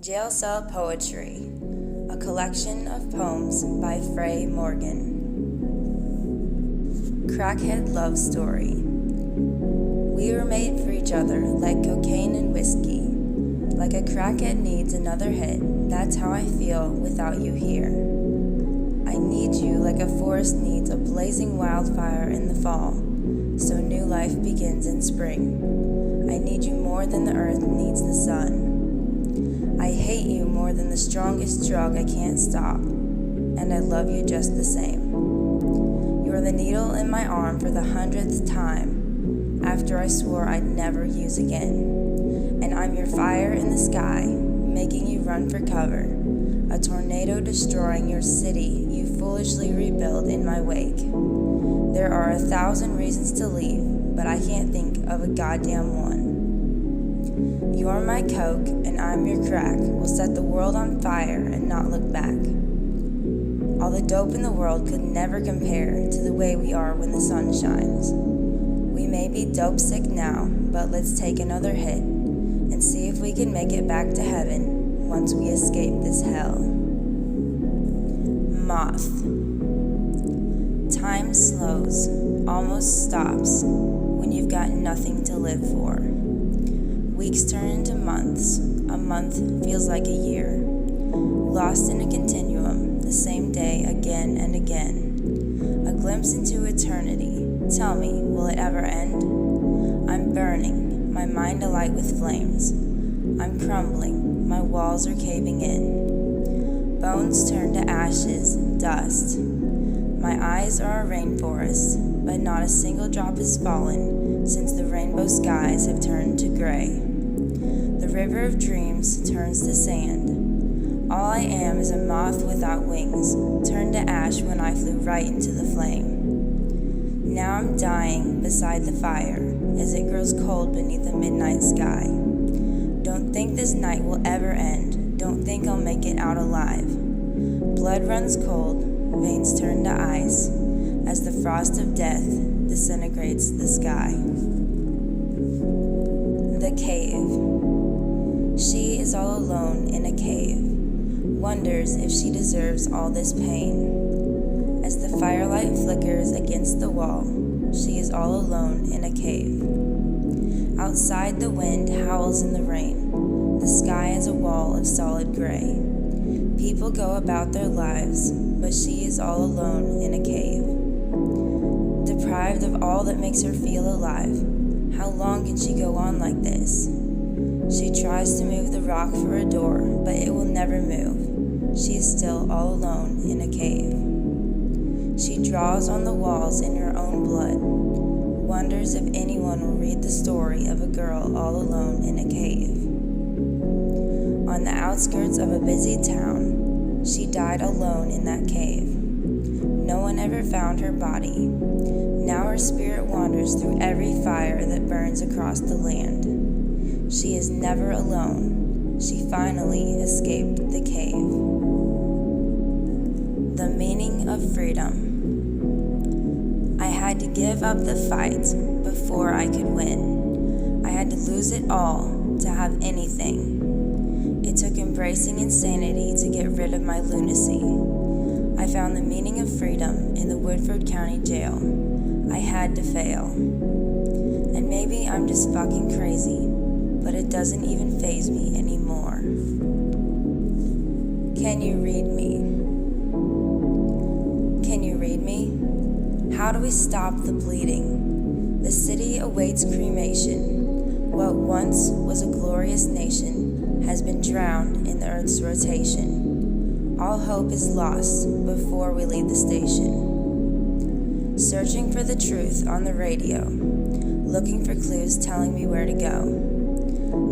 Jail Cell Poetry, a collection of poems by Frey Morgan. Crackhead Love Story. We were made for each other like cocaine and whiskey. Like a crackhead needs another hit, that's how I feel without you here. I need you like a forest needs a blazing wildfire in the fall, so new life begins in spring. I need you more than the earth needs the sun. I hate you more than the strongest drug I can't stop, and I love you just the same. You're the needle in my arm for the 100th time, after I swore I'd never use again. And I'm your fire in the sky, making you run for cover, a tornado destroying your city you foolishly rebuild in my wake. There are 1,000 reasons to leave, but I can't think of a goddamn one. You're my coke, and I'm your crack. We'll set the world on fire and not look back. All the dope in the world could never compare to the way we are when the sun shines. We may be dope sick now, but let's take another hit and see if we can make it back to heaven once we escape this hell. Moth. Time slows, almost stops, when you've got nothing to live for. Weeks turn into months. A month feels like a year. Lost in a continuum, the same day again and again. A glimpse into eternity. Tell me, will it ever end? I'm burning, my mind alight with flames. I'm crumbling, my walls are caving in. Bones turn to ashes, dust. My eyes are a rainforest, but not a single drop has fallen since the rainbow skies have turned to gray. The river of dreams turns to sand. All I am is a moth without wings, turned to ash when I flew right into the flame. Now I'm dying beside the fire as it grows cold beneath the midnight sky. Don't think this night will ever end. Don't think I'll make it out alive. Blood runs cold, veins turn to ice as the frost of death disintegrates the sky. The cave. She is all alone in a cave, wonders if she deserves all this pain. As the firelight flickers against the wall, she is all alone in a cave. Outside, the wind howls in the rain. The sky is a wall of solid gray. People go about their lives, but she is all alone in a cave. Deprived of all that makes her feel alive, how long can she go on like this? She tries to move the rock for a door, but it will never move. She is still all alone in a cave. She draws on the walls in her own blood, wonders if anyone will read the story of a girl all alone in a cave. On the outskirts of a busy town, she died alone in that cave. No one ever found her body. Now her spirit wanders through every fire that burns across the land. She is never alone. She finally escaped the cave. The meaning of freedom. I had to give up the fight before I could win. I had to lose it all to have anything. It took embracing insanity to get rid of my lunacy. I found the meaning of freedom in the Woodford County Jail. I had to fail. And maybe I'm just fucking crazy, but it doesn't even faze me anymore. Can you read me? Can you read me? How do we stop the bleeding? The city awaits cremation. What once was a glorious nation has been drowned in the earth's rotation. All hope is lost before we leave the station. Searching for the truth on the radio, looking for clues telling me where to go.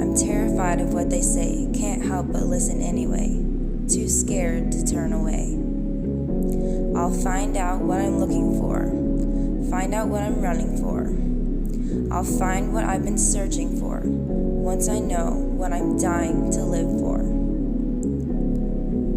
I'm terrified of what they say, can't help but listen anyway, too scared to turn away. I'll find out what I'm looking for, find out what I'm running for. I'll find what I've been searching for, once I know what I'm dying to live for.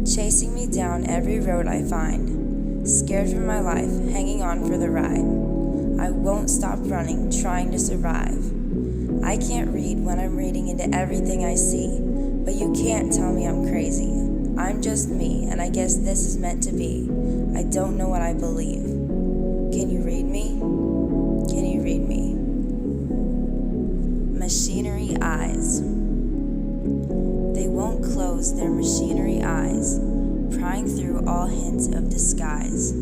Chasing me down every road I find, scared for my life, hanging on for the ride. I won't stop running, trying to survive. I can't read when I'm reading into everything I see, But you can't tell me I'm crazy. I'm just me, and I guess this is meant to be. I don't know what I believe. Can you read me? Can you read me? Machinery eyes. They won't close their machinery eyes, prying through all hints of disguise.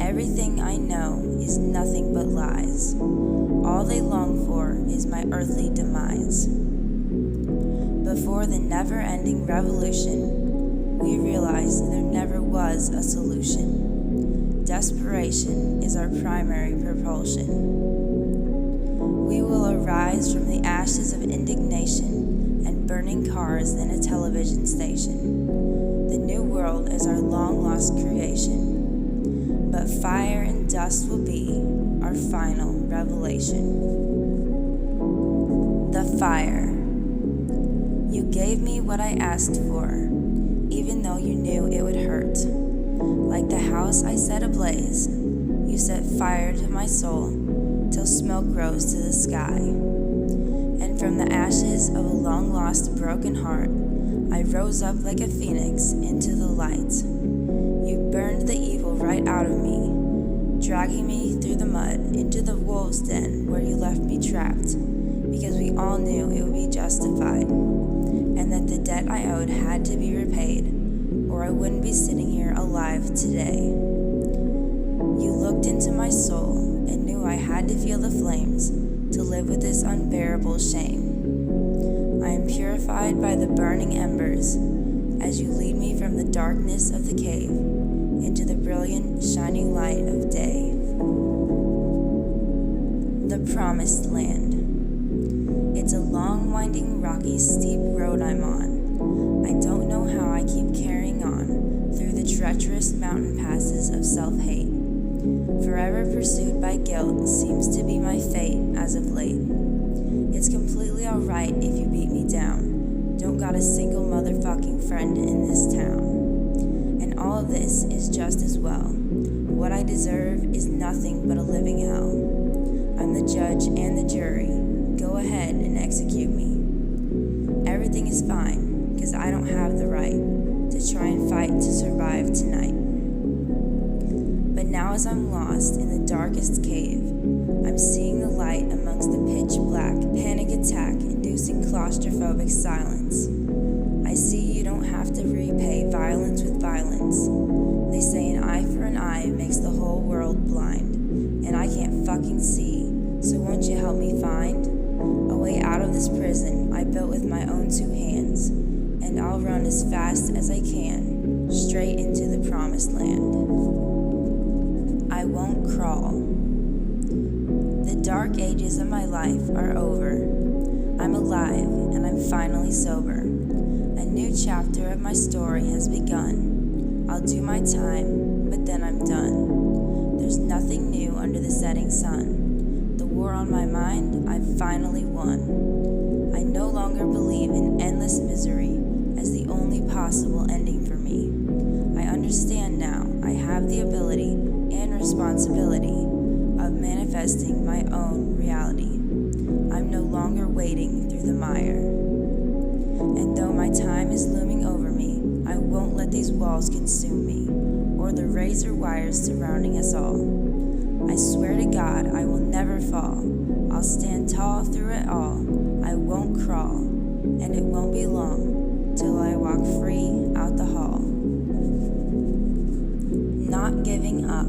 Everything I know is nothing but lies. All they long for is my earthly demise. Before the never-ending revolution, we realized there never was a solution. Desperation is our primary propulsion. We will arise from the ashes of indignation and burning cars in a television station. The new world is our long-lost creation, but fire and dust will be our final revelation. The fire. You gave me what I asked for, even though you knew it would hurt. Like the house I set ablaze, you set fire to my soul, till smoke rose to the sky. And from the ashes of a long-lost broken heart, I rose up like a phoenix into the light. You burned the evil right out of me, dragging me through the mud into the wolves' den where you left me trapped, because we all knew it would be justified, and that the debt I owed had to be repaid, or I wouldn't be sitting here alive today. You looked into my soul and knew I had to feel the flames to live with this unbearable shame. I am purified by the burning embers as you lead me from the darkness of the cave into the brilliant, shining light of day. The Promised Land. It's a long, winding, rocky, steep road I'm on. I don't know how I keep carrying on through the treacherous mountain passes of self-hate. Forever pursued by guilt seems to be my fate as of late. It's completely alright if you beat me down. Don't got a single motherfucking friend in this town. And all of this is just as well. What I deserve is nothing but a living hell. I'm the judge and the jury. Go ahead and execute me. Everything is fine, because I don't have the right to try and fight to survive tonight. But now as I'm lost in the darkest cave, I'm seeing the light amongst the pitch black, panic attack-inducing claustrophobic silence. I see you don't have to repay violence with violence. They say an eye for an eye makes the whole world blind, and I can't fucking see, so won't you help me find a way out of this prison I built with my own two hands, and I'll run as fast as I can, straight into the promised land. I won't crawl. The dark ages of my life are over. I'm alive, and I'm finally sober. A new chapter of my story has begun. I'll do my time, but then I'm done. There's nothing new under the setting sun. The war on my mind, I've finally won. I no longer believe in endless misery as the only possible ending for me. I understand now I have the ability and responsibility of manifesting my own reality. I'm no longer wading through the mire. And though my time is looming over me, I won't let these walls consume me, or the razor wires surrounding us all. I swear to God I will never fall. I'll stand tall through it all. I won't crawl, and it won't be long till I walk free out the hall. Not giving up.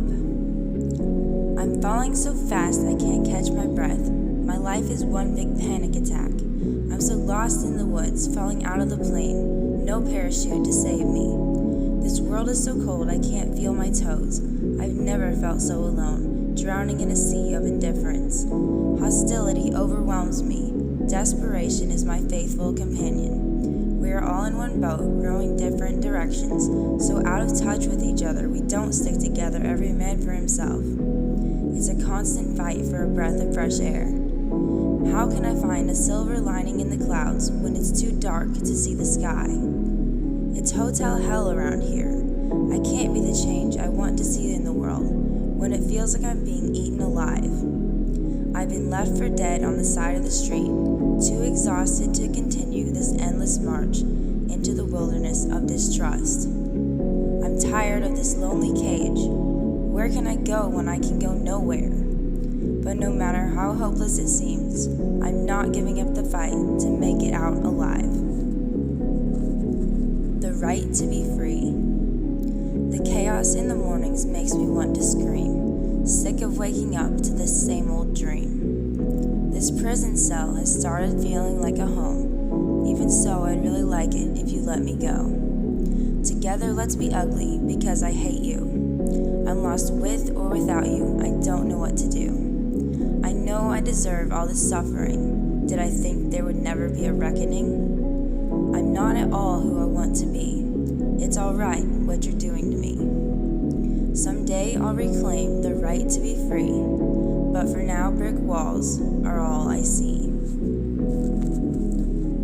I'm falling so fast I can't catch my breath. My life is one big panic attack. I'm so lost in the woods, falling out of the plane. No parachute to save me. This world is so cold I can't feel my toes. I've never felt so alone, drowning in a sea of indifference. Hostility overwhelms me. Desperation is my faithful companion. We are all in one boat, rowing different directions, so out of touch with each other we don't stick together, every man for himself. It's a constant fight for a breath of fresh air. How can I find a silver lining in the clouds when it's too dark to see the sky? It's hotel hell around here. I can't be the change I want to see in the world when it feels like I'm being eaten alive. I've been left for dead on the side of the street, too exhausted to continue this endless march, into the wilderness of distrust. I'm tired of this lonely cage. Where can I go when I can go nowhere? But no matter how hopeless it seems, I'm not giving up the fight to make it out alive. The right to be free. The chaos in the mornings makes me want to scream, sick of waking up to the same old dream. This prison cell has started feeling like a home. Even so, I'd really like it if you let me go. Together, let's be ugly, because I hate you. I'm lost with or without you, I don't know what to do. I know I deserve all this suffering. Did I think there would never be a reckoning? I'm not at all who I want to be. It's alright what you're doing to me. Someday I'll reclaim the right to be free, but for now brick walls are all I see.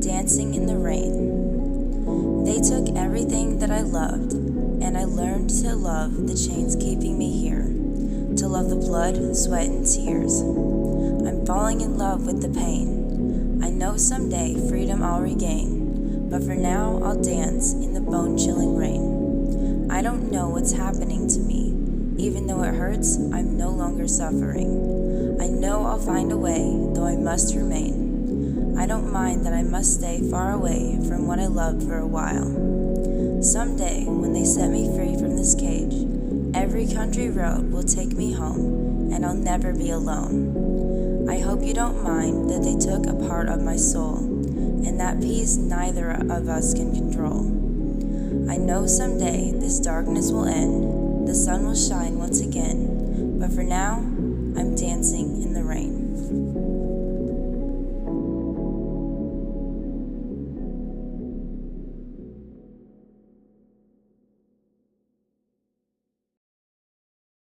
Dancing in the rain. They took everything that I loved, and I learned to love the chains keeping me here, to love the blood, sweat, and tears. I'm falling in love with the pain. I know someday freedom I'll regain, but for now I'll dance in the bone-chilling rain. I don't know what's happening to me. Even though it hurts, I'm no longer suffering. I know I'll find a way, though I must remain. I don't mind that I must stay far away from what I loved for a while. Someday, when they set me free from this cage, every country road will take me home, and I'll never be alone. I hope you don't mind that they took a part of my soul, and that peace neither of us can control. I know someday this darkness will end, the sun will shine once again, but for now, I'm dancing in the rain.